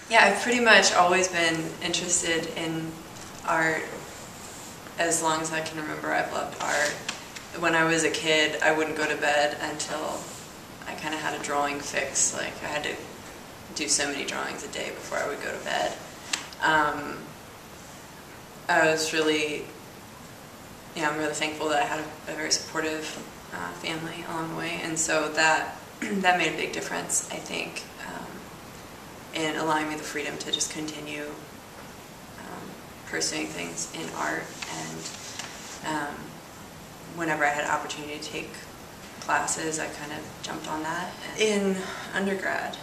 Yeah, I've pretty much always been interested in art as long as I can remember. I've loved art. When I was a kid, I wouldn't go to bed until I kind of had a drawing fix. Like, I had to do so many drawings a day before I would go to bed. I was really, I'm really thankful that I had a very supportive family along the way, and so that made a big difference, I think, in allowing me the freedom to just continue pursuing things in art. And whenever I had an opportunity to take classes, I kind of jumped on that. In undergrad,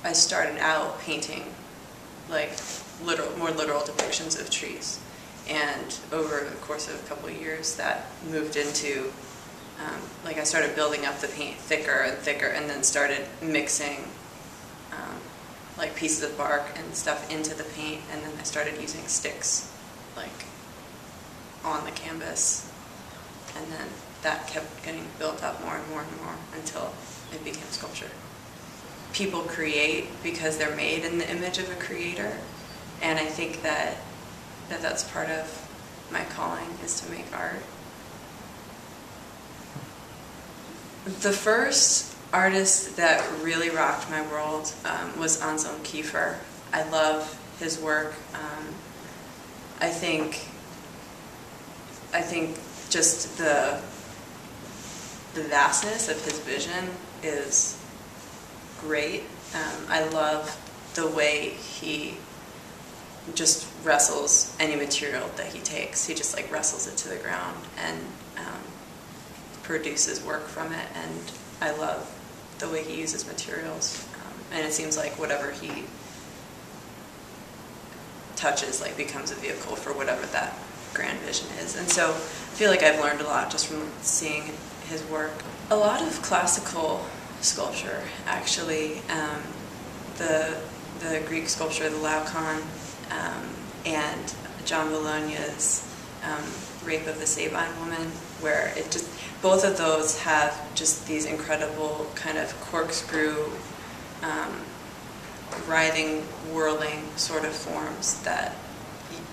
I started out painting like more literal depictions of trees, and over the course of a couple of years that moved into like I started building up the paint thicker and thicker, and then started mixing like pieces of bark and stuff into the paint, and then I started using sticks like on the canvas, and then that kept getting built up more and more and more until it became sculpture. People create because they're made in the image of a creator, and I think that's part of my calling, is to make art. The first artist that really rocked my world was Anselm Kiefer. I love his work. I think just the vastness of his vision is great. I love the way he just wrestles any material that he takes. He just like wrestles it to the ground and produces work from it, and I love the way he uses materials, and it seems like whatever he touches like becomes a vehicle for whatever that grand vision is. And so I feel like I've learned a lot just from seeing his work. A lot of classical sculpture, actually. The Greek sculpture, the Laocoon, and John Bologna's Rape of the Sabine Woman, where it just, both of those have just these incredible kind of corkscrew, writhing, whirling sort of forms that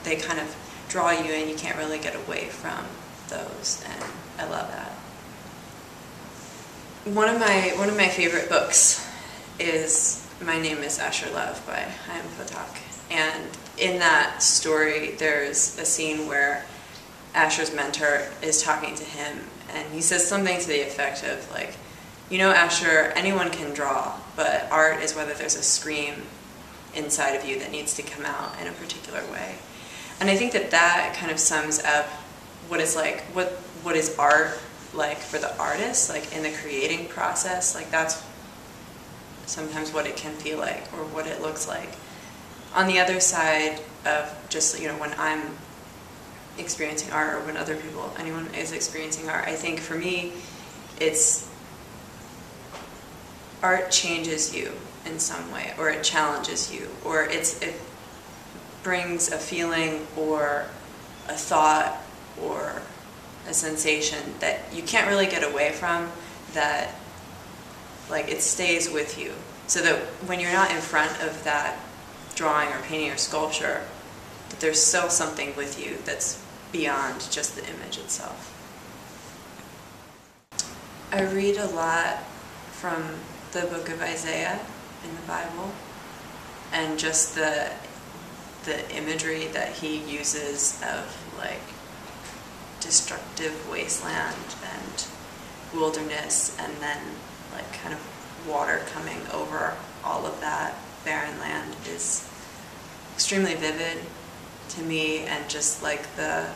they kind of draw you in. You can't really get away from those, and I love that. One of my favorite books is My Name is Asher Lev by Chaim Potok, and in that story there's a scene where Asher's mentor is talking to him, and he says something to the effect of like, you know, Asher, anyone can draw, but art is whether there's a scream inside of you that needs to come out in a particular way. And I think that kind of sums up what it's like, what is art like for the artist, like in the creating process. Like that's sometimes what it can feel like, or what it looks like. On the other side of just, when I'm experiencing art, or when anyone is experiencing art, I think for me, art changes you in some way, or it challenges you, or it brings a feeling or a thought or a sensation that you can't really get away from, that like it stays with you, so that when you're not in front of that drawing or painting or sculpture, that there's still something with you that's beyond just the image itself. I read a lot from the book of Isaiah in the Bible, and just the imagery that he uses of like destructive wasteland and wilderness, and then like kind of water coming over all of that barren land is extremely vivid to me, and just like the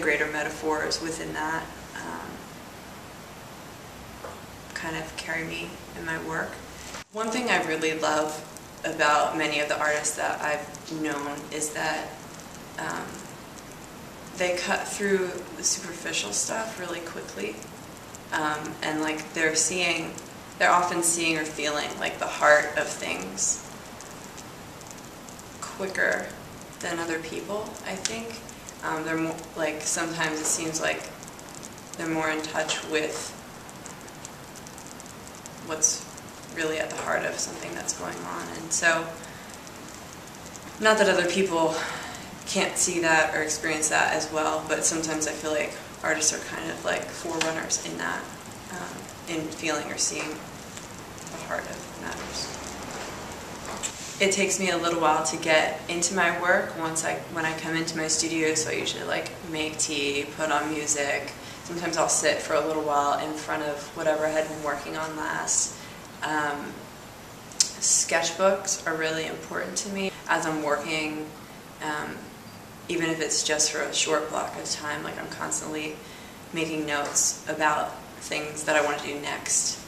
greater metaphors within that kind of carry me in my work. One thing I really love about many of the artists that I've known is that they cut through the superficial stuff really quickly, and like they're often seeing or feeling like the heart of things quicker than other people, I think. They're more, like, sometimes it seems like they're more in touch with what's really at the heart of something that's going on. And so, not that other people can't see that or experience that as well, but sometimes I feel like artists are kind of like forerunners in that, in feeling or seeing the heart of matters. It takes me a little while to get into my work when I come into my studio, so I usually like make tea, put on music. Sometimes I'll sit for a little while in front of whatever I had been working on last. Sketchbooks are really important to me as I'm working, even if it's just for a short block of time. Like, I'm constantly making notes about things that I want to do next,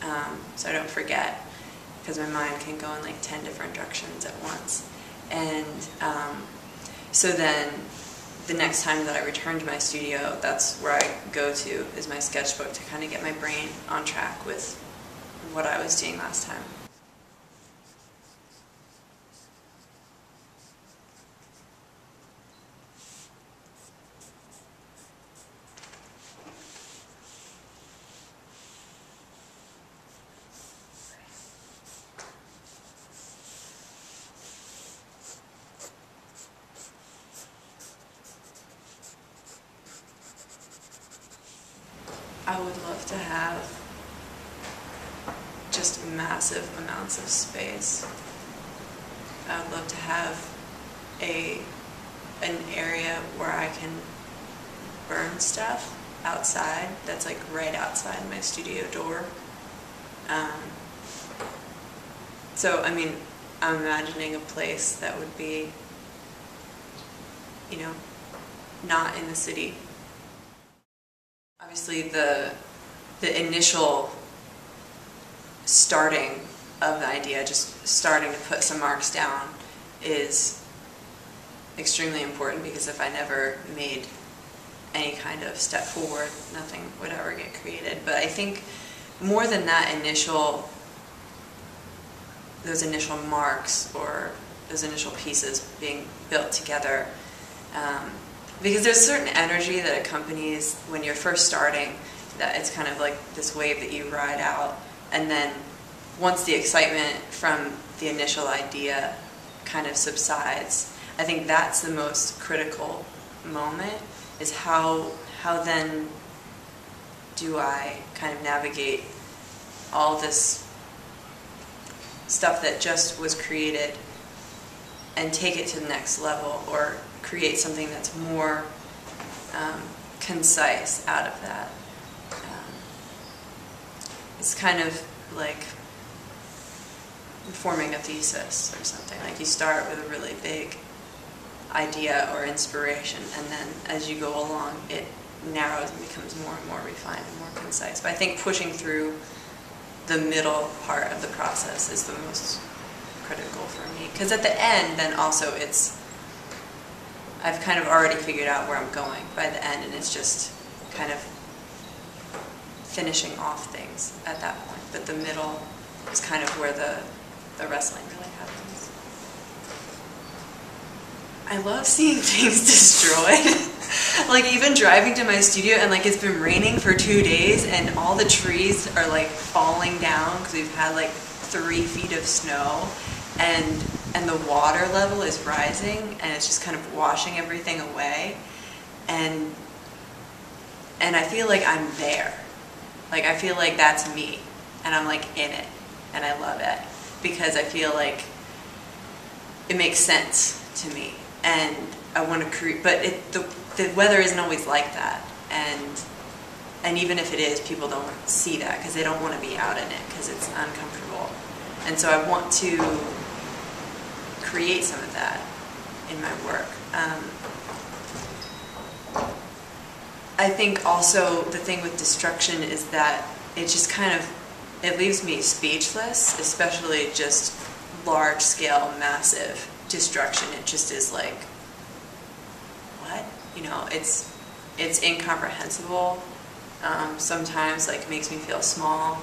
so I don't forget, because my mind can go in like 10 different directions at once. And so then the next time that I return to my studio, that's where I go to, is my sketchbook, to kind of get my brain on track with what I was doing last time. I would love to have just massive amounts of space. I would love to have an area where I can burn stuff outside, that's like right outside my studio door. So, I mean, I'm imagining a place that would be, you know, not in the city. Obviously, the initial starting of the idea, just starting to put some marks down, is extremely important, because if I never made any kind of step forward, nothing would ever get created. But I think more than that those initial marks, or those initial pieces being built together, because there's a certain energy that accompanies when you're first starting, that it's kind of like this wave that you ride out, and then once the excitement from the initial idea kind of subsides, I think that's the most critical moment, is how then do I kind of navigate all this stuff that just was created and take it to the next level, or create something that's more concise out of that. It's kind of like forming a thesis or something. Like, you start with a really big idea or inspiration, and then as you go along, it narrows and becomes more and more refined and more concise. But I think pushing through the middle part of the process is the most critical for me, because at the end, then also I've kind of already figured out where I'm going by the end, and it's just kind of finishing off things at that point. But the middle is kind of where the wrestling really happens. I love seeing things destroyed. Like, even driving to my studio, and like, it's been raining for 2 days, and all the trees are like falling down because we've had like 3 feet of snow, and the water level is rising, and it's just kind of washing everything away, and I feel like I'm there. Like, I feel like that's me, and I'm like in it, and I love it, because I feel like it makes sense to me, and I want to create, but the weather isn't always like that, and even if it is, people don't see that, because they don't want to be out in it, because it's uncomfortable. And so I want to create some of that in my work. I think also the thing with destruction is that it just kind of, it leaves me speechless, especially just large-scale, massive destruction. It just is like, what? You know, it's it's incomprehensible. Sometimes like makes me feel small.